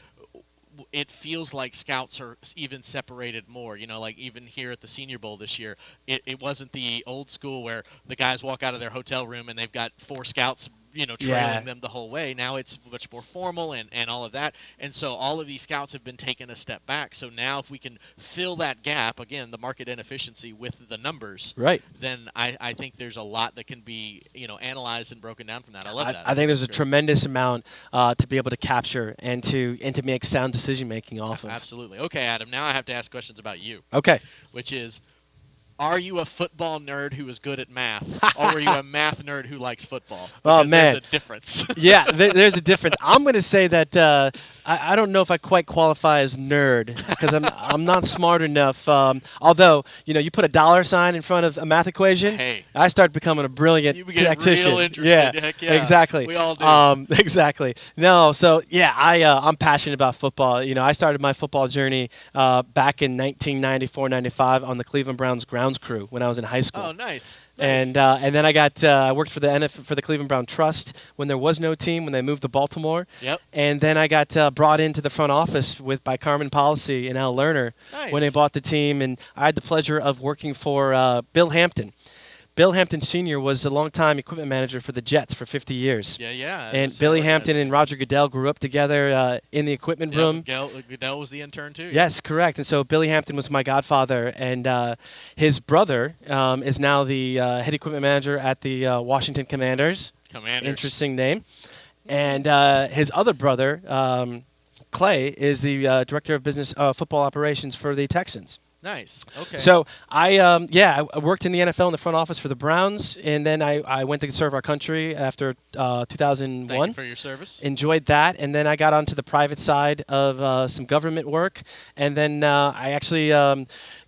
S1: it feels like scouts are even separated more. Like even here at the Senior Bowl this year, it wasn't the old school where the guys walk out of their hotel room and they've got 4 scouts, trailing
S2: Yeah.
S1: them the whole way. Now it's much more formal and all of that. And so all of these scouts have been taken a step back. So now if we can fill that gap, again, the market inefficiency with the numbers,
S2: Right.
S1: then I think there's a lot that can be, analyzed and broken down from that. I love that.
S2: I think there's a
S1: Great.
S2: tremendous amount to be able to capture and to make sound decision making off of.
S1: Absolutely. Okay, Adam, now I have to ask questions about you,
S2: Okay.
S1: which is, are you a football nerd who is good at math, or are you a math nerd who likes football?
S2: Oh,
S1: Because
S2: man.
S1: there's a difference.
S2: Yeah, there's a difference. I'm going to say that I don't know if I quite qualify as nerd because I'm not smart enough. Although you put a dollar sign in front of a math equation,
S1: Hey.
S2: I start becoming a brilliant
S1: You get
S2: tactician.
S1: real interested.
S2: Yeah,
S1: Heck yeah.
S2: exactly.
S1: We all do.
S2: Exactly. No, so yeah, I'm passionate about football. I started my football journey back in 1994-95 on the Cleveland Browns grounds crew when I was in high school.
S1: Oh, nice.
S2: And then I worked for the for the Cleveland Brown Trust when there was no team when they moved to Baltimore.
S1: Yep.
S2: And then I got brought into the front office by Carmen Policy and Al Lerner when they
S1: Nice.
S2: bought the team, and I had the pleasure of working for Bill Hampton. Bill Hampton Sr. was a longtime equipment manager for the Jets for 50 years.
S1: Yeah.
S2: And Billy Hampton and Roger Goodell grew up together in the equipment room.
S1: Goodell was the intern too.
S2: Yes, correct. And so Billy Hampton was my godfather, and his brother is now the head equipment manager at the Washington Commanders.
S1: Commanders.
S2: Interesting name. And his other brother, Clay, is the director of business football operations for the Texans.
S1: Nice. Okay.
S2: So I worked in the NFL in the front office for the Browns, and then I went to serve our country after 2001.
S1: Thank you for your service.
S2: Enjoyed that, and then I got onto the private side of some government work, and then I actually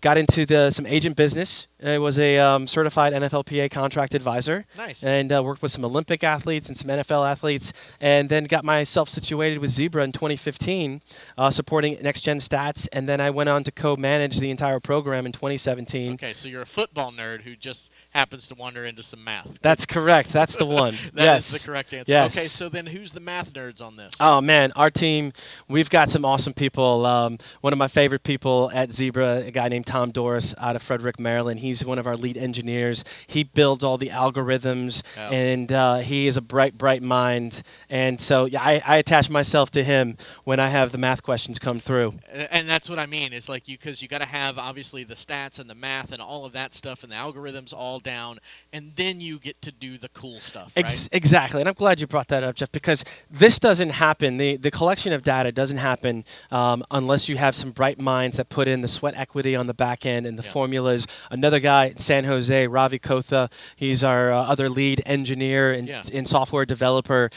S2: got into some agent business. I was a certified NFLPA contract advisor.
S1: Nice.
S2: And worked with some Olympic athletes and some NFL athletes, and then got myself situated with Zebra in 2015, supporting Next Gen Stats, and then I went on to co-manage the entire program in 2017.
S1: Okay, so you're a football nerd who just happens to wander into some math.
S2: That's correct. That's the one.
S1: That
S2: Yes.
S1: is the correct answer.
S2: Yes.
S1: Okay, so then who's the math nerds on this?
S2: Oh man, our team, we've got some awesome people. One of my favorite people at Zebra, a guy named Tom Doris out of Frederick, Maryland. He's one of our lead engineers. He builds all the algorithms,
S1: Oh.
S2: and he is a bright mind. And so yeah, I attach myself to him when I have the math questions come through.
S1: And that's what I mean. It's like because you got to have obviously the stats and the math and all of that stuff and the algorithms all down, and then you get to do the cool stuff, right?
S2: Exactly, and I'm glad you brought that up, Jeff, because this doesn't happen. The collection of data doesn't happen unless you have some bright minds that put in the sweat equity on the back end and the formulas. Another guy in San Jose, Ravi Kotha, he's our other lead engineer and software developer.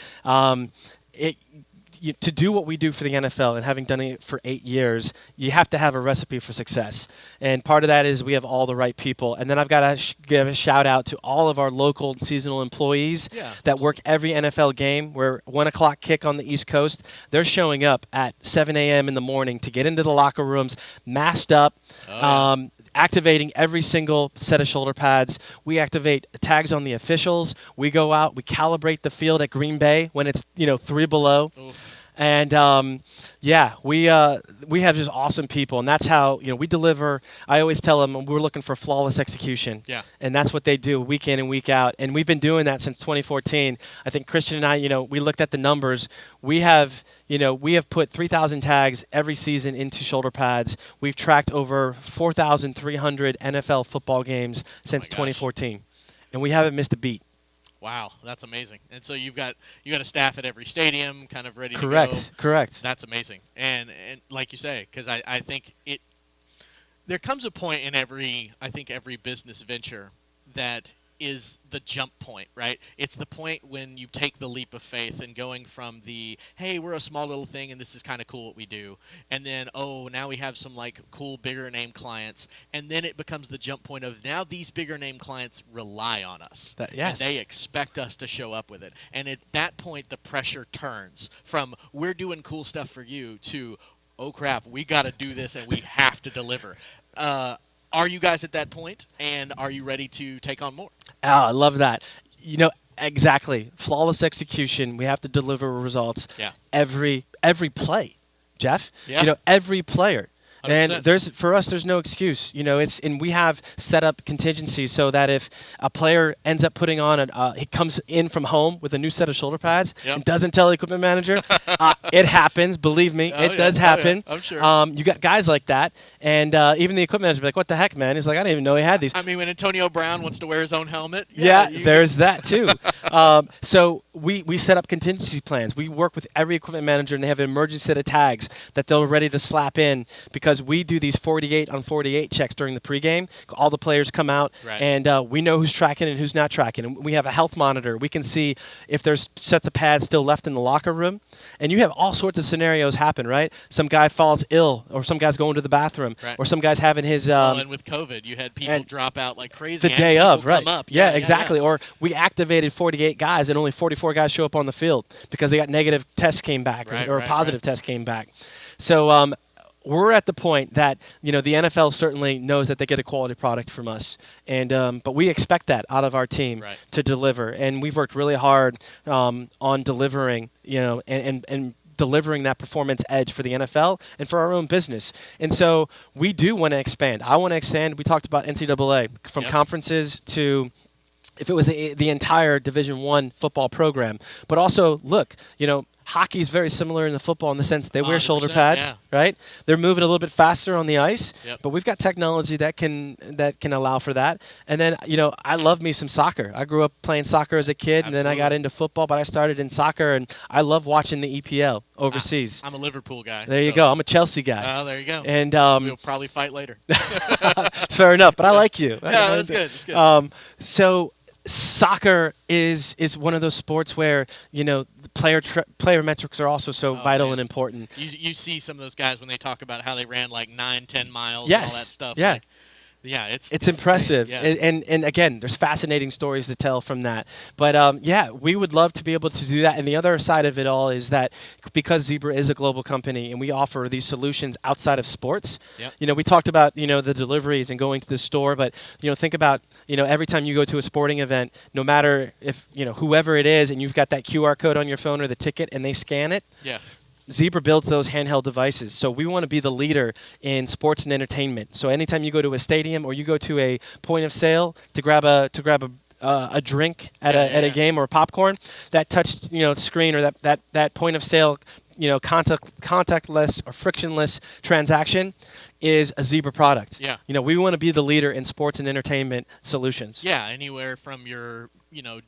S2: To do what we do for the NFL, and having done it for 8 years, you have to have a recipe for success. And part of that is we have all the right people. And then I've got to give a shout out to all of our local seasonal employees that work every NFL game. We're 1 o'clock kick on the East Coast. They're showing up at 7 a.m. in the morning to get into the locker rooms, masked up, activating every single set of shoulder pads. We activate tags on the officials. We go out, we calibrate the field at Green Bay when it's 3 below.
S1: Oof.
S2: And we have just awesome people, and that's how we deliver. I always tell them we're looking for flawless execution.
S1: Yeah.
S2: And that's what they do week in and week out. And we've been doing that since 2014. I think Christian and I, we looked at the numbers. We have put 3,000 tags every season into shoulder pads. We've tracked over 4,300 NFL football games since 2014, and we haven't missed a beat.
S1: Wow, that's amazing. And so you got a staff at every stadium, kind of ready to go.
S2: Correct.
S1: That's amazing. And like you say, because I think there comes a point in every business venture that is the jump point, right? It's the point when you take the leap of faith and going from the, hey, we're a small little thing and this is kind of cool what we do, and then, oh, now we have some like cool bigger name clients, and then it becomes the jump point of now these bigger name clients rely on us.
S2: Yes.
S1: And they expect us to show up with it. And at that point, the pressure turns from we're doing cool stuff for you to, oh crap, we got to do this and we have to deliver. Are you guys at that point, and are you ready to take on more?
S2: Oh, I love that. Exactly. Flawless execution. We have to deliver results.
S1: Yeah.
S2: Every play, Jeff.
S1: Yeah.
S2: Every player. And
S1: 100%.
S2: for us, there's no excuse. And we have set up contingencies so that if a player ends up putting on he comes in from home with a new set of shoulder pads
S1: Yep.
S2: and doesn't tell the equipment manager, it happens. Believe me,
S1: Oh,
S2: it
S1: yeah.
S2: does
S1: Oh, yeah.
S2: happen.
S1: I'm sure.
S2: You got guys like that, and even the equipment manager be like, "What the heck, man?" He's like, "I didn't even know he had these."
S1: I mean, when Antonio Brown wants to wear his own helmet.
S2: Yeah,
S1: you
S2: there's that too. So we set up contingency plans. We work with every equipment manager, and they have an emergency set of tags that they're ready to slap in because we do these 48 on 48 checks during the pregame. All the players come out,
S1: Right.
S2: and we know who's tracking and who's not tracking. And we have a health monitor. We can see if there's sets of pads still left in the locker room. And you have all sorts of scenarios happen, right? Some guy falls ill, or some guy's going to the bathroom,
S1: Right.
S2: or some guy's having his
S1: well, and with COVID, you had people
S2: and
S1: drop out like crazy.
S2: the
S1: and
S2: day
S1: people
S2: of, right?
S1: come up.
S2: Yeah, exactly. Or we activated 48 guys, and only 44 guys show up on the field because they got negative tests came back,
S1: Right,
S2: or a
S1: right,
S2: positive
S1: right.
S2: test came back. So we're at the point that the NFL certainly knows that they get a quality product from us, and but we expect that out of our team
S1: Right.
S2: to deliver, and we've worked really hard on delivering, and delivering that performance edge for the NFL and for our own business. And so we do want to expand. I want to expand. We talked about NCAA from
S1: Yep.
S2: conferences to if it was the entire Division I football program. But also, look, hockey is very similar in the football in the sense they wear shoulder
S1: 100%,
S2: pads,
S1: yeah.
S2: right? They're moving a little bit faster on the ice,
S1: Yep.
S2: but we've got technology that can allow for that. And then, I love me some soccer. I grew up playing soccer as a kid, and then I got
S1: Absolutely.
S2: into football, but I started in soccer, and I love watching the EPL overseas.
S1: I'm a Liverpool guy.
S2: There you
S1: so-
S2: go. I'm a Chelsea guy.
S1: Oh, there you go.
S2: And
S1: we'll probably fight later.
S2: fair enough, but I like you.
S1: Yeah, that's good. That's good.
S2: So soccer is one of those sports where the player metrics are also so
S1: Oh,
S2: vital
S1: man.
S2: and important.
S1: You see some of those guys when they talk about how they ran like 9-10 miles
S2: Yes.
S1: and all that stuff.
S2: Yeah.
S1: Like, yeah, it's
S2: It's impressive,
S1: insane. Yeah.
S2: and again, there's fascinating stories to tell from that. But we would love to be able to do that. And the other side of it all is that because Zebra is a global company and we offer these solutions outside of sports.
S1: Yep.
S2: We talked about the deliveries and going to the store, but think about every time you go to a sporting event, no matter if whoever it is, and you've got that QR code on your phone or the ticket, and they scan it.
S1: Yeah.
S2: Zebra builds those handheld devices. So we want to be the leader in sports and entertainment. So anytime you go to a stadium or you go to a point of sale to grab a drink at a game or popcorn, that touch screen or that point of sale contactless or frictionless transaction is a Zebra product.
S1: Yeah.
S2: We want to be the leader in sports and entertainment solutions.
S1: Yeah, anywhere from your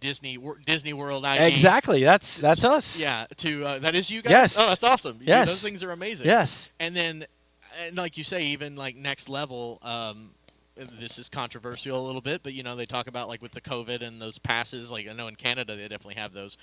S1: Disney World ID.
S2: Exactly. That's us.
S1: Yeah, to that is you guys.
S2: Yes.
S1: Oh, that's awesome.
S2: Yes.
S1: Those things are amazing.
S2: Yes.
S1: And then, like you say, even like next level. This is controversial a little bit, but they talk about like with the COVID and those passes. Like I know in Canada they definitely have those,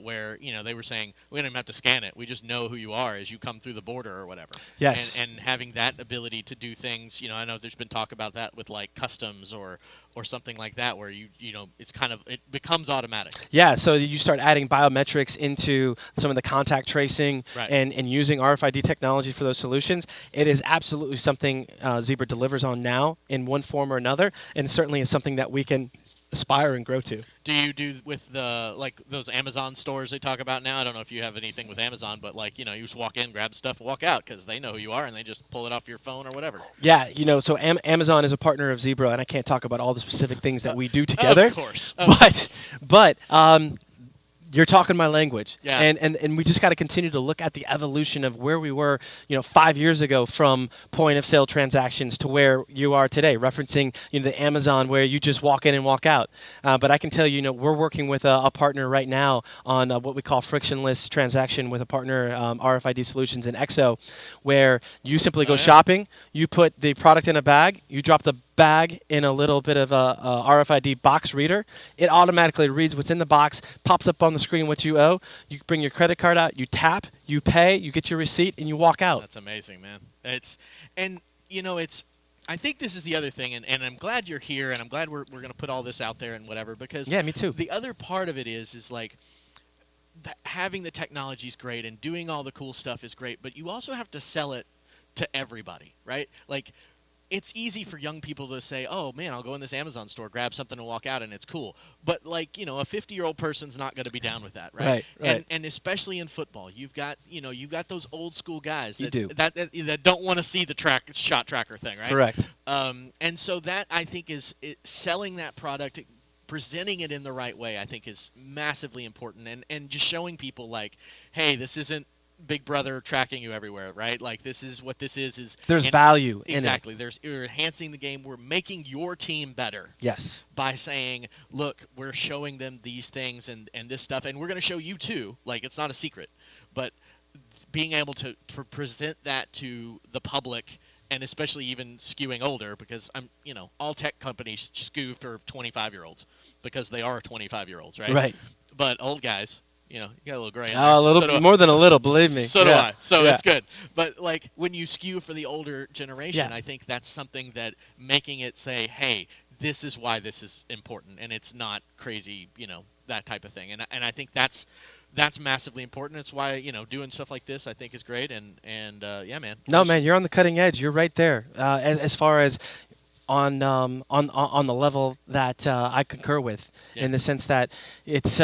S1: where they were saying we don't even have to scan it. We just know who you are as you come through the border or whatever.
S2: Yes.
S1: And having that ability to do things. I know there's been talk about that with like customs or something like that, where it becomes automatic.
S2: Yeah, so you start adding biometrics into some of the contact tracing
S1: Right.
S2: and using RFID technology for those solutions. It is absolutely something Zebra delivers on now in one form or another, and certainly is something that we can aspire and grow to.
S1: Do you do with the like those Amazon stores they talk about now? I don't know if you have anything with Amazon, but like you just walk in, grab the stuff, and walk out because they know who you are and they just pull it off your phone or whatever.
S2: Yeah, so Amazon is a partner of Zebra, and I can't talk about all the specific things that we do together.
S1: Of course.
S2: But you're talking my language.
S1: Yeah.
S2: And we just got to continue to look at the evolution of where we were, 5 years ago from point of sale transactions to where you are today, referencing the Amazon where you just walk in and walk out. But I can tell you, we're working with a partner right now on what we call frictionless transaction with a partner, RFID Solutions in EXO, where you simply go shopping, you put the product in a bag, you drop the bag in a little bit of a RFID box reader. It automatically reads what's in the box, pops up on the screen what you owe. You bring your credit card out, you tap, you pay, you get your receipt, and you walk out.
S1: That's amazing, man. I think this is the other thing, and I'm glad you're here, and I'm glad we're going to put all this out there and whatever, because
S2: Yeah, me too.
S1: the other part of it is like having the technology is great and doing all the cool stuff is great, but you also have to sell it to everybody, right? Like it's easy for young people to say, "Oh man, I'll go in this Amazon store, grab something, and walk out, and it's cool." But like a 50-year-old person's not going to be down with that, right?
S2: Right.
S1: And especially in football, you've got those old school guys
S2: You
S1: that
S2: do.
S1: that don't want to see the shot tracker thing, right?
S2: Correct.
S1: And so that I think is selling that product, presenting it in the right way, I think is massively important, and just showing people like, hey, this isn't Big Brother tracking you everywhere, right? Like this is what this is
S2: There's value in it.
S1: exactly. You're enhancing the game. We're making your team better.
S2: Yes.
S1: By saying, look, we're showing them these things and this stuff, and we're going to show you too. Like it's not a secret, but being able to present that to the public, and especially even skewing older, because all tech companies skew for 25-year-olds because they are 25-year-olds, right?
S2: Right.
S1: But old guys, you got a little gray in there.
S2: A little more than a little, believe me.
S1: So do I. So
S2: Yeah.
S1: it's good. But like when you skew for the older generation,
S2: Yeah.
S1: I think that's something that making it say, hey, this is why this is important, and it's not crazy, that type of thing. And I think that's massively important. It's why doing stuff like this I think is great. And yeah, man.
S2: No, man, you're on the cutting edge. You're right there. As far as on the level that I concur with,
S1: Yeah.
S2: in the sense that it's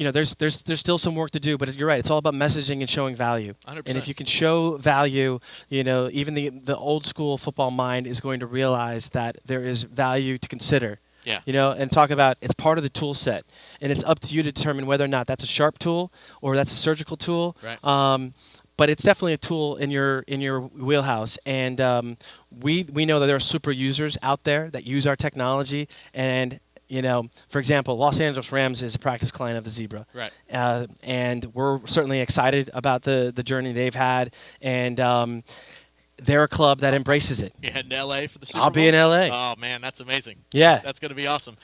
S2: there's still some work to do, but you're right. It's all about messaging and showing value.
S1: 100%.
S2: And if you can show value, even the old school football mind is going to realize that there is value to consider.
S1: Yeah.
S2: And talk about it's part of the tool set, and it's up to you to determine whether or not that's a sharp tool or that's a surgical tool.
S1: Right.
S2: But it's definitely a tool in your wheelhouse, and we know that there are super users out there that use our technology. And for example, Los Angeles Rams is a practice client of the Zebra,
S1: Right.
S2: and we're certainly excited about the journey they've had, and they're a club that embraces it.
S1: You heading to LA for the Super
S2: I'll
S1: Bowl?
S2: be in LA.
S1: Oh man, that's amazing.
S2: Yeah.
S1: That's going to be awesome.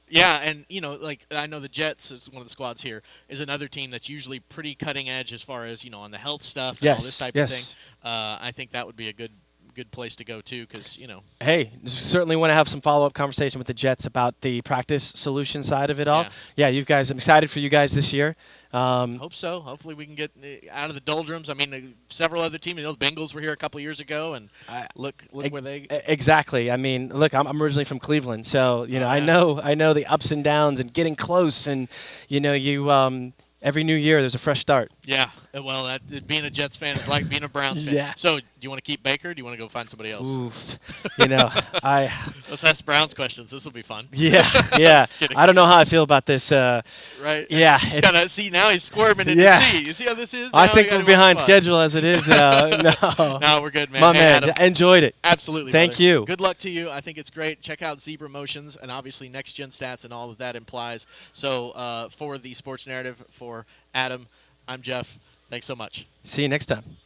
S1: Yeah, and like I know the Jets is one of the squads here is another team that's usually pretty cutting edge as far as on the health stuff and all this type of thing. I think that would be a good place to go too, because
S2: Hey, certainly want to have some follow-up conversation with the Jets about the practice solution side of it all. Yeah, you guys, I'm excited for you guys this year.
S1: Hope so. Hopefully we can get out of the doldrums. I mean, several other teams. The Bengals were here a couple of years ago, and look where they.
S2: Exactly. I mean, look, I'm originally from Cleveland, so
S1: yeah.
S2: I know the ups and downs and getting close, and you every new year there's a fresh start.
S1: Yeah. Well, being a Jets fan is like being a Browns fan.
S2: Yeah.
S1: So, do you want to keep Baker? Or do you want to go find somebody else?
S2: Oof.
S1: Let's ask Browns questions. This will be fun.
S2: Yeah.
S1: Just kidding.
S2: I don't know how I feel about this.
S1: Right.
S2: Yeah.
S1: He's gotta see now. He's squirming in
S2: Yeah.
S1: the seat. You see how this is?
S2: I
S1: Now
S2: think
S1: we
S2: we're
S1: gotta
S2: behind
S1: move on.
S2: schedule as it is. No.
S1: No, we're good, man.
S2: My
S1: Hey,
S2: man,
S1: Adam,
S2: enjoyed it.
S1: absolutely.
S2: Thank
S1: brother.
S2: you.
S1: Good luck to you. I think it's great. Check out Zebra Motions and obviously Next Gen Stats and all that that implies. So for the Sports Narrative, for Adam, I'm Jeff. Thanks so much.
S2: See you next time.